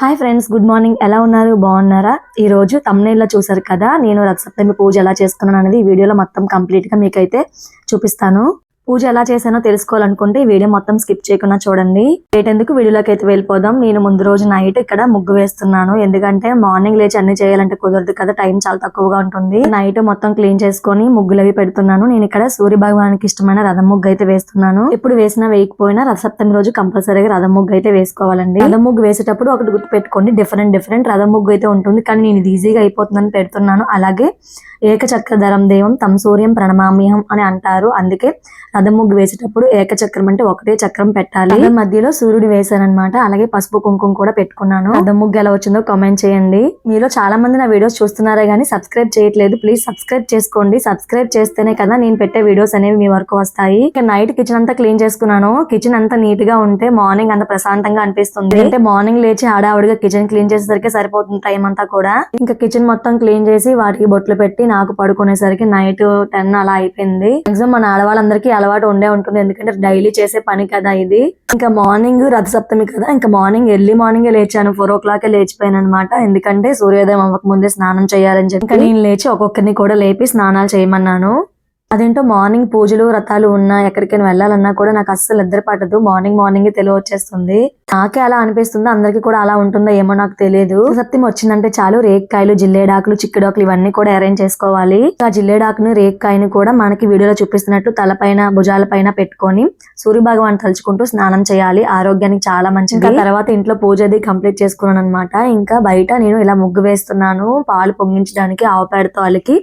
Hi friends, good morning. ఎలా ఉన్నారు? బాగున్నారా? ఈ రోజు thumbnail లో చూసారు కదా, నేను రథసప్తమి పూజ ఎలా చేసుకున్నాను అనేది ఈ వీడియోలో మొత్తం కంప్లీట్ గా మీకైతే చూపిస్తాను. పూజ ఎలా చేశానో తెలుసుకోవాలనుకుంటే ఈ వీడియో మొత్తం స్కిప్ చేయకుండా చూడండి. ఎందుకు వీడియోలోకి అయితే వెళ్ళిపోదాం. నేను ముందు రోజు నైట్ ఇక్కడ ముగ్గు వేస్తున్నాను. ఎందుకంటే మార్నింగ్ లేచి అన్ని చేయాలంటే కుదరదు కదా, టైం చాలా తక్కువగా ఉంటుంది. నైట్ మొత్తం క్లీన్ చేసుకొని ముగ్గులు అవి పెడుతున్నాను. నేను ఇక్కడ సూర్య భగవానికి ఇష్టమైన రథం ముగ్గు అయితే వేస్తున్నాను. ఎప్పుడు వేసినా వేయకపోయినా రథసప్తమి రోజు కంపల్సరీగా రథం ముగ్గు అయితే వేసుకోవాలండి. రథం ముగ్గు వేసేటప్పుడు ఒకటి గుర్తు పెట్టుకోండి, డిఫరెంట్ రథం ముగ్గు అయితే ఉంటుంది. కానీ నేను ఇది ఈజీగా అయిపోతుందని పెడుతున్నాను. అలాగే ఏకచక్రధరం దేవం తం సూర్యం ప్రణమామ్యహం అని అంటారు. అందుకే రథం ముగ్గు వేసేటప్పుడు ఏకచక్రం అంటే ఒకటే చక్రం పెట్టాలి. మధ్యలో సూర్యుడు వేశానన్నమాట. అలాగే పసుపు కుంకుమ కూడా పెట్టుకున్నాను. రథం ముగ్గు ఎలా వచ్చిందో కామెంట్ చేయండి. మీలో చాలా మంది నా వీడియోస్ చూస్తున్నారే గానీ సబ్స్క్రైబ్ చేయట్లేదు. ప్లీజ్ సబ్స్క్రైబ్ చేసుకోండి. సబ్స్క్రైబ్ చేస్తేనే కదా నేను పెట్టే వీడియోస్ అనేవి మీ వరకు వస్తాయి. ఇక నైట్ కిచెన్ అంతా క్లీన్ చేసుకున్నాను. కిచెన్ అంతా నీట్ గా ఉంటే మార్నింగ్ అంత ప్రశాంతంగా అనిపిస్తుంది. అంటే మార్నింగ్ లేచి ఆడావిడిగా కిచెన్ క్లీన్ చేసేసరికి సరిపోతుంది టైం అంతా కూడా. ఇంకా కిచెన్ మొత్తం క్లీన్ చేసి వాటికి బొట్లు పెట్టి నాకు పడుకునేసరికి నైట్ 10 అలా అయిపోయింది. మాక్సిమం మన ఆడవాళ్ళందరికీ అలవాటు ఉండే ఉంటుంది, ఎందుకంటే డైలీ చేసే పని కదా ఇది. ఇంకా మార్నింగ్ రథసప్తమి కదా, ఇంకా మార్నింగ్ ఎర్లీ మార్నింగ్ లేచాను. 4 o'clock లేచిపోయాను అనమాట. ఎందుకంటే సూర్యోదయం అవ్వక ముందే స్నానం చేయాలని చెప్పి నేను లేచి ఒక్కొక్కరిని కూడా లేపి స్నానాలు చేయమన్నాను. అదేంటో మార్నింగ్ పూజలు వ్రతాలు ఉన్నా ఎక్కడికైనా వెళ్ళాలన్నా కూడా నాకు అస్సలు నిద్ర పట్టదు. మార్నింగ్ తెలివి వచ్చేస్తుంది. నాకే అలా అనిపిస్తుంది, అందరికి కూడా అలా ఉంటుందో ఏమో నాకు తెలియదు. సప్తమి వచ్చిందంటే చాలు రేక్కాయలు, జిల్లేడాకులు, చిక్కుడాకులు ఇవన్నీ కూడా అరేంజ్ చేసుకోవాలి. ఆ జిల్లేడాకును రేక్కాయను కూడా మనకి వీడియోలో చూపిస్తున్నట్టు తలపైన భుజాల పైన పెట్టుకొని సూర్య భగవాన్ తలుచుకుంటూ స్నానం చేయాలి. ఆరోగ్యానికి చాలా మంచిది. తర్వాత ఇంట్లో పూజ అది కంప్లీట్ చేసుకున్నాను అనమాట. ఇంకా బయట నేను ఇలా ముగ్గు వేస్తున్నాను. పాలు పొంగించడానికి ఆవు పేడతో అలికి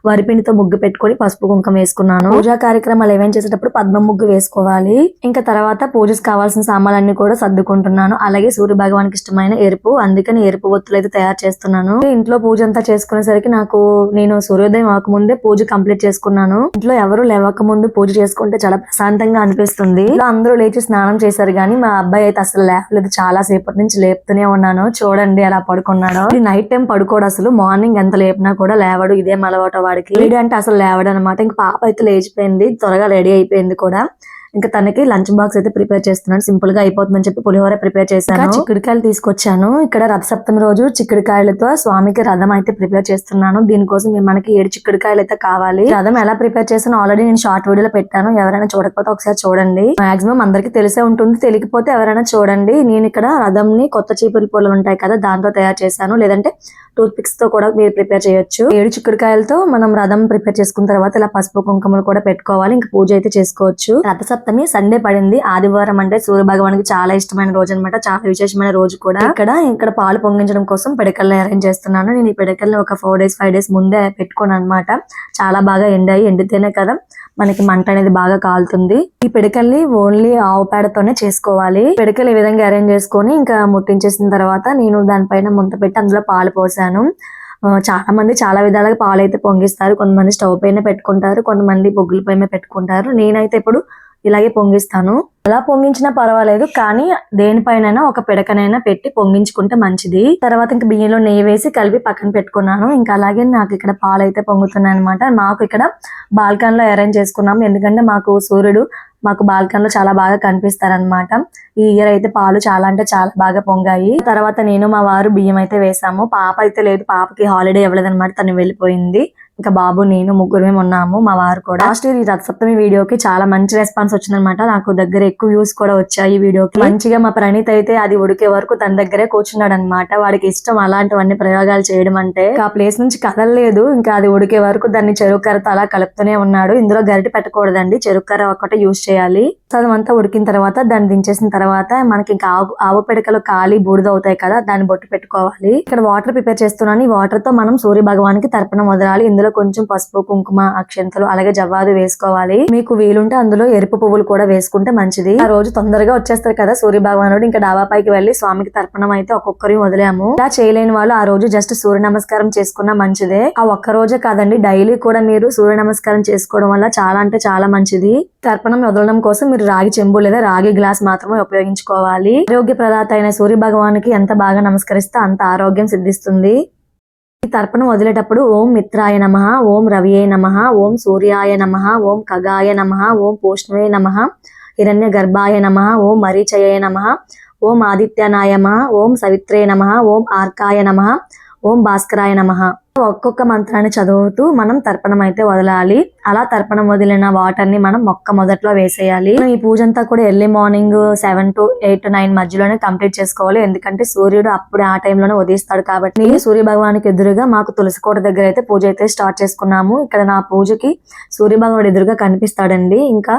వరిపిండితో ముగ్గు పెట్టుకొని పసుపు కుంకుమ వేసుకున్నాను. పూజా కార్యక్రమాలు ఏమేం చేసేటప్పుడు పద్మ ముగ్గు వేసుకోవాలి. ఇంకా తర్వాత పూజకు కావాల్సిన సామాన్లన్నీ కూడా సర్దుకుంటున్నాను. అలాగే సూర్య భగవానికి ఇష్టమైన ఎరుపు, అందుకని ఎరుపు ఒత్తులు అయితే తయారు చేస్తున్నాను. ఇంట్లో పూజ అంతా చేసుకునేసరికి నేను సూర్యోదయం అవ్వకముందే పూజ కంప్లీట్ చేసుకున్నాను. ఇంట్లో ఎవరు లేవక ముందు పూజ చేసుకుంటే చాలా ప్రశాంతంగా అనిపిస్తుంది. ఇలా అందరూ లేచి స్నానం చేశారు కానీ మా అబ్బాయి అయితే అసలు లేవలేదు. చాలా సేపటి నుంచి లేపుతూనే ఉన్నాను. చూడండి ఎలా పడుకున్నాడో. నైట్ టైం పడుకోడు అసలు. మార్నింగ్ ఎంత లేపినా కూడా లేవడు. ఇదే అలవాటు వాడికి. లేడీ అంటే అసలు లేవడు అనమాట. ఇంకా పాప అయితే లేచిపోయింది, త్వరగా రెడీ అయిపోయింది కూడా. ఇంకా తనకి లంచ్ బాక్స్ అయితే ప్రిపేర్ చేస్తున్నాను. సింపుల్ గా అయిపోతుందని చెప్పి పులిహోర ప్రిపేర్ చేశాను. చిక్కుడుకాయలు తీసుకొచ్చాను. ఇక్కడ రథసప్తమి రోజు చిక్కుడుకాయలతో స్వామికి రథం అయితే ప్రిపేర్ చేస్తున్నాను. దీనికోసం మనకి 7 చిక్కుడుకాయలు అయితే కావాలి. రథం ఎలా ప్రిపేర్ చేసానో ఆల్రెడీ నేను షార్ట్ వీడియోలో పెట్టాను. ఎవరైనా చూడకపోతే ఒకసారి చూడండి. మాక్సిమం అందరికి తెలిసే ఉంటుంది, తెలియకపోతే ఎవరైనా చూడండి. నేను ఇక్కడ రథం ని కొత్త చీపురు పుల్లలు ఉంటాయి కదా, దాంతో తయారు చేశాను. లేదంటే టూత్ పిక్స్ తో కూడా మీరు ప్రిపేర్ చేయొచ్చు. 7 చిక్కుడుకాయలతో మనం రథం ప్రిపేర్ చేసుకున్న తర్వాత ఇలా పసుపు కుంకుమలు కూడా పెట్టుకోవాలి. ఇంకా పూజ అయితే చేసుకోవచ్చు. రథసప్తమి సండే పడింది. ఆదివారం అంటే సూర్య భగవానికి చాలా ఇష్టమైన రోజు అనమాట. చాలా విశేషమైన రోజు కూడా. ఇక్కడ పాలు పొంగించడం కోసం పిడకల్ని అరేంజ్ చేస్తున్నాను. నేను ఈ పిడకల్ని ఒక 4 days 5 days ముందే పెట్టుకున్నాను అనమాట. చాలా బాగా ఎండితేనే కదా మనకి మంట అనేది బాగా కాలుతుంది. ఈ పిడకల్ని ఓన్లీ ఆవు పేడతోనే చేసుకోవాలి. పిడకలు ఈ విధంగా అరేంజ్ చేసుకొని ఇంకా ముట్టించేసిన తర్వాత నేను దానిపైన ముంత పెట్టి అందులో పాలు పోసాను. చాలా మంది చాలా విధాలుగా పాలు అయితే పొంగిస్తారు. కొంతమంది స్టవ్ పైన పెట్టుకుంటారు, కొంతమంది బొగ్గుల పైన పెట్టుకుంటారు. నేనైతే ఇప్పుడు ఇలాగే పొంగిస్తాను. అలా పొంగించినా పర్వాలేదు, కానీ దేనిపైన ఒక పిడకనైనా పెట్టి పొంగించుకుంటే మంచిది. తర్వాత ఇంకా బియ్యంలో నెయ్యి వేసి కలిపి పక్కన పెట్టుకున్నాను. ఇంకా అలాగే నాకు ఇక్కడ పాలు అయితే పొంగుతున్నాయి అనమాట. మాకు ఇక్కడ బాల్కన్ లో అరేంజ్ చేసుకున్నాము. ఎందుకంటే సూర్యుడు మాకు బాల్కన్ లో చాలా బాగా కనిపిస్తారనమాట. ఈ ఇయర్ అయితే పాలు చాలా అంటే చాలా బాగా పొంగాయి. తర్వాత నేను మా వారు బియ్యం అయితే వేసాము. పాప అయితే లేదు, పాపకి హాలిడే ఇవ్వలేదన్నమాట, తను వెళ్ళిపోయింది. ఇంకా బాబు నేను ముగ్గురమే ఉన్నాము, మా వారు కూడా. లాస్ట్ ఈ రథసప్తమి వీడియోకి చాలా మంచి రెస్పాన్స్ వచ్చిందనమాట. నాకు దగ్గర ఎక్కువ వ్యూస్ కూడా వచ్చాయి ఈ వీడియోకి. మంచిగా మా ప్రణీత్ అయితే అది ఉడికే వరకు తన దగ్గరే కూర్చున్నాడు అనమాట. వాడికి ఇష్టం అలాంటివన్నీ ప్రయోగాలు చేయడం అంటే. ఆ ప్లేస్ నుంచి కదలలేదు. ఇంకా అది ఉడికే వరకు దాన్ని చెరుకరతో అలా కలుపుతూనే ఉన్నాడు. ఇందులో గరిటె పెట్టకూడదండి, చెరుకర ఒకటే యూజ్ చేయాలి. అదంతా ఉడికిన తర్వాత దాన్ని దించేసిన తర్వాత మనకి ఇంకా ఆవు పిడకలు కాలి బూడిద అవుతాయి కదా, దాన్ని బొట్టు పెట్టుకోవాలి. ఇక్కడ వాటర్ ప్రిపేర్ చేస్తున్నాను. ఈ వాటర్ తో మనం సూర్య భగవానికి తర్పణం వదలాలి. ఇందులో కొంచెం పసుపు కుంకుమ అక్షంతలు అలాగే జవ్వాదు వేసుకోవాలి. మీకు వీలుంటే అందులో ఎరుపు పువ్వులు కూడా వేసుకుంటే మంచిది. ఆ రోజు తొందరగా వచ్చేస్తారు కదా సూర్య భగవానుడు. ఇంకా డాబా పైకి వెళ్లి స్వామికి తర్పణం అయితే ఒక్కొక్కరి వదిలాము. ఇలా చేయలేని వాళ్ళు ఆ రోజు జస్ట్ సూర్య నమస్కారం చేసుకున్నా మంచిదే. ఆ ఒక్క రోజే కాదండి, డైలీ కూడా మీరు సూర్య నమస్కారం చేసుకోవడం వల్ల చాలా అంటే చాలా మంచిది. తర్పణం వదలడం కోసం మీరు రాగి చెంబు లేదా రాగి గ్లాస్ మాత్రమే ఉపయోగించుకోవాలి. ఆరోగ్య ప్రదాత అయిన సూర్య భగవానికి ఎంత బాగా నమస్కరిస్తే అంత ఆరోగ్యం సిద్ధిస్తుంది. ఈ తర్పణం వదిలేటప్పుడు ఓం మిత్రాయ నమః, ఓం రవియే నమః, ఓం సూర్యాయ నమః, ఓం ఖగాయ నమః, ఓం పూష్ణవే నమః, హిరణ్య గర్భాయ నమః, ఓం మరీచయే నమః, ఓం ఆదిత్యనాయ నమః, ఓం సవిత్రే నమః, ఓం ఆర్కాయ నమః, ఓం భాస్కరాయ నమః. ఒక్కొక్క మంత్రాన్ని చదువుతూ మనం తర్పణం అయితే వదలాలి. అలా తర్పణం వదిలిన వాటర్ ని మనం మొక్క మొదట్లో వేసేయాలి. ఈ పూజ అంతా కూడా ఎర్లీ మార్నింగ్ 7 to 8 to 9 మధ్యలోనే కంప్లీట్ చేసుకోవాలి. ఎందుకంటే సూర్యుడు అప్పుడు ఆ టైంలోనే ఉదయిస్తాడు కాబట్టి. సూర్య భగవానికి ఎదురుగా మాకు తులసి కోట దగ్గర అయితే పూజ అయితే స్టార్ట్ చేసుకున్నాము. ఇక్కడ నా పూజకి సూర్య భగవానుడు ఎదురుగా కనిపిస్తాడండి. ఇంకా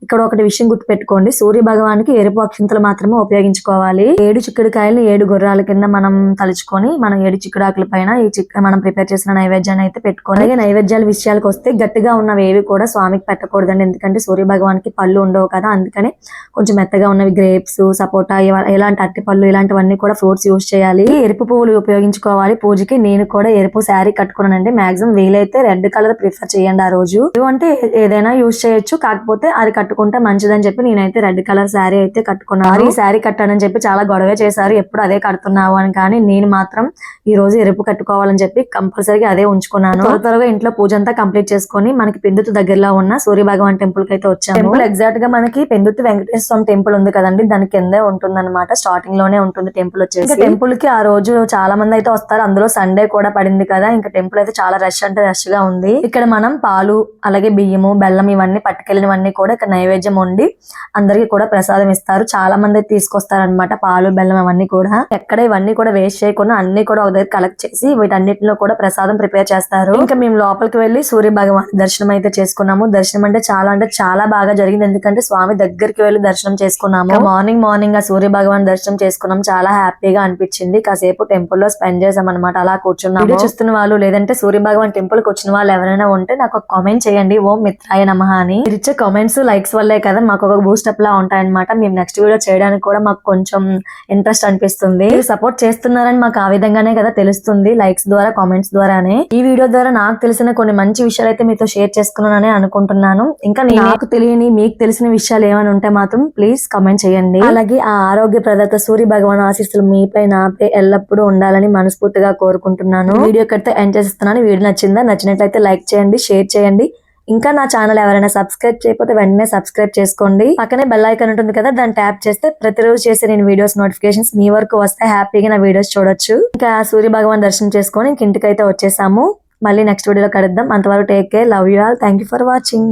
ఇక్కడ ఒకటి విషయం గుర్తు పెట్టుకోండి, సూర్య భగవానికి ఎరుపు అక్షింతలు మాత్రమే ఉపయోగించుకోవాలి. 7 చిక్కుడుకాయలు 7 గుర్రాల కింద మనం తలుచుకొని మనం 7 చిక్కుడాకుల పైన ఈ మనం ప్రిపేర్ చేసిన నైవేద్యాన్ని అయితే పెట్టుకోవాలి. అలాగే నైవేద్యాల విషయాలకు వస్తే గట్టిగా ఉన్నవి ఏవి కూడా స్వామికి పెట్టకూడదండి. ఎందుకంటే సూర్య భగవానికి పళ్ళు ఉండవు కదా, అందుకని కొంచెం మెత్తగా ఉన్నవి గ్రేప్స్, సపోటా, ఇలాంటి అరటి పళ్ళు ఇలాంటివన్నీ కూడా ఫ్రూట్స్ యూజ్ చేయాలి. ఎరుపు పువ్వులు ఉపయోగించుకోవాలి పూజకి. నేను కూడా ఎరుపు శారీ కట్టుకున్నానండి. మాక్సిమం వీలైతే రెడ్ కలర్ ప్రిఫర్ చేయండి ఆ రోజు. అంటే ఏదైనా యూజ్ చేయొచ్చు, కాకపోతే అది కట్టుకుంటే మంచిదని చెప్పి నేనైతే రెడ్ కలర్ శారీ అయితే కట్టుకున్నాను. ఈ శారీ కట్టానని చెప్పి చాలా గొడవ చేశారు, ఎప్పుడు అదే కడుతున్నావు అని. కానీ నేను మాత్రం ఈ రోజు ఎరుపు కట్టుకోవాలని చెప్పి కంపల్సరీగా అదే ఉంచుకున్నాను. త్వరగా ఇంట్లో పూజ అంతా కంప్లీట్ చేసుకుని మనకి పెందుతు దగ్గరలో ఉన్న సూర్య భగవాన్ టెంపుల్ కి అయితే వచ్చాము. టెంపుల్ ఎగ్జాక్ట్ గా మనకి పెందుతు వెంకటేశ్వర స్వామి టెంపుల్ ఉంది కదండి, దాని కిందే ఉంటుంది అనమాట. స్టార్టింగ్ లోనే ఉంటుంది టెంపుల్ వచ్చేసి. టెంపుల్ కి ఆ రోజు చాలా మంది అయితే వస్తారు, అందులో సండే కూడా పడింది కదా. ఇంకా టెంపుల్ అయితే చాలా రష్ అంటే రష్ గా ఉంది. ఇక్కడ మనం పాలు, అలాగే బియ్యము, బెల్లం ఇవన్నీ పట్టుకెళ్ళినవన్నీ కూడా ఇక్కడ నైవేద్యం వండి అందరికి కూడా ప్రసాదం ఇస్తారు. చాలా మంది తీసుకొస్తారనమాట పాలు, బెల్లం అవన్నీ కూడా. ఎక్కడ ఇవన్నీ కూడా వేస్ట్ చేయకుండా అన్ని కూడా ఒక దగ్గర కలెక్ట్ చేసి వీటన్నిటిలో కూడా ప్రసాదం ప్రిపేర్ చేస్తారు. ఇంకా మేము లోపలికి వెళ్లి సూర్య భగవాన్ దర్శనం అయితే చేసుకున్నాము. దర్శనం అంటే చాలా బాగా జరిగింది, ఎందుకంటే స్వామి దగ్గరికి వెళ్లి దర్శనం చేసుకున్నాము. మార్నింగ్ ఆ సూర్య భగవాన్ దర్శనం చేసుకున్నాం. చాలా హ్యాపీగా అనిపించింది. కాసేపు టెంపుల్ లో స్పెండ్ చేసాం అనమాట. అలా కూర్చున్నాము. చూస్తున్న వాళ్ళు లేదంటే సూర్య భగవాన్ టెంపుల్ కి వచ్చిన వాళ్ళు ఎవరైనా ఉంటే నాకు ఒక కామెంట్ చేయండి, ఓం మిత్రాయ నమః అని. మీరు ఇచ్చే కామెంట్స్, లైక్స్ వల్లే కదా మాకు ఒక బూస్ట్ అప్ లా ఉంటాయన్నమాట. మేము నెక్స్ట్ వీడియో చేయడానికి కూడా మాకు కొంచెం ఇంట్రెస్ట్ అనిపిస్తుంది. సపోర్ట్ చేస్తున్నారని మాకు ఆ విధంగానే కదా తెలుస్తుంది, లైక్స్ ద్వారా, కామెంట్స్ ద్వారానే. ఈ వీడియో ద్వారా నాకు తెలిసిన కొన్ని మంచి విషయాలు అయితే మీతో షేర్ చేసుకున్నానని అనుకుంటున్నాను. ఇంకా నాకు తెలియని మీకు తెలిసిన విషయాలు ఏమైనా ఉంటే మాత్రం ప్లీజ్ కామెంట్ చేయండి. అలాగే ఆ ఆరోగ్య ప్రదాత సూర్య భగవాన్ ఆశీస్సులు మీపై నాపై ఎల్లప్పుడూ ఉండాలని మనస్ఫూర్తిగా కోరుకుంటున్నాను. వీడియో కడితే ఎండ్ చేస్తున్నాను. వీడియో నచ్చినట్లయితే లైక్ చేయండి, షేర్ చేయండి. ఇంకా నా ఛానల్ ఎవరైనా సబ్స్క్రైబ్ చేయకపోతే వెంటనే సబ్స్క్రైబ్ చేసుకోండి. పక్కనే బెల్ ఐకాన్ ఉంటుంది కదా, దాన్ని ట్యాప్ చేస్తే ప్రతిరోజు చేసే నేను వీడియోస్ నోటిఫికేషన్స్ మీ వరకు వస్తే హ్యాపీగా నా వీడియోస్ చూడొచ్చు. ఇంకా సూర్య భగవాన్ దర్శనం చేసుకొని ఇంటికైతే వచ్చేసాము. మళ్ళీ నెక్స్ట్ వీడియోలో కలుద్దాం. అంతవరకు take care, love you all, thank you for watching.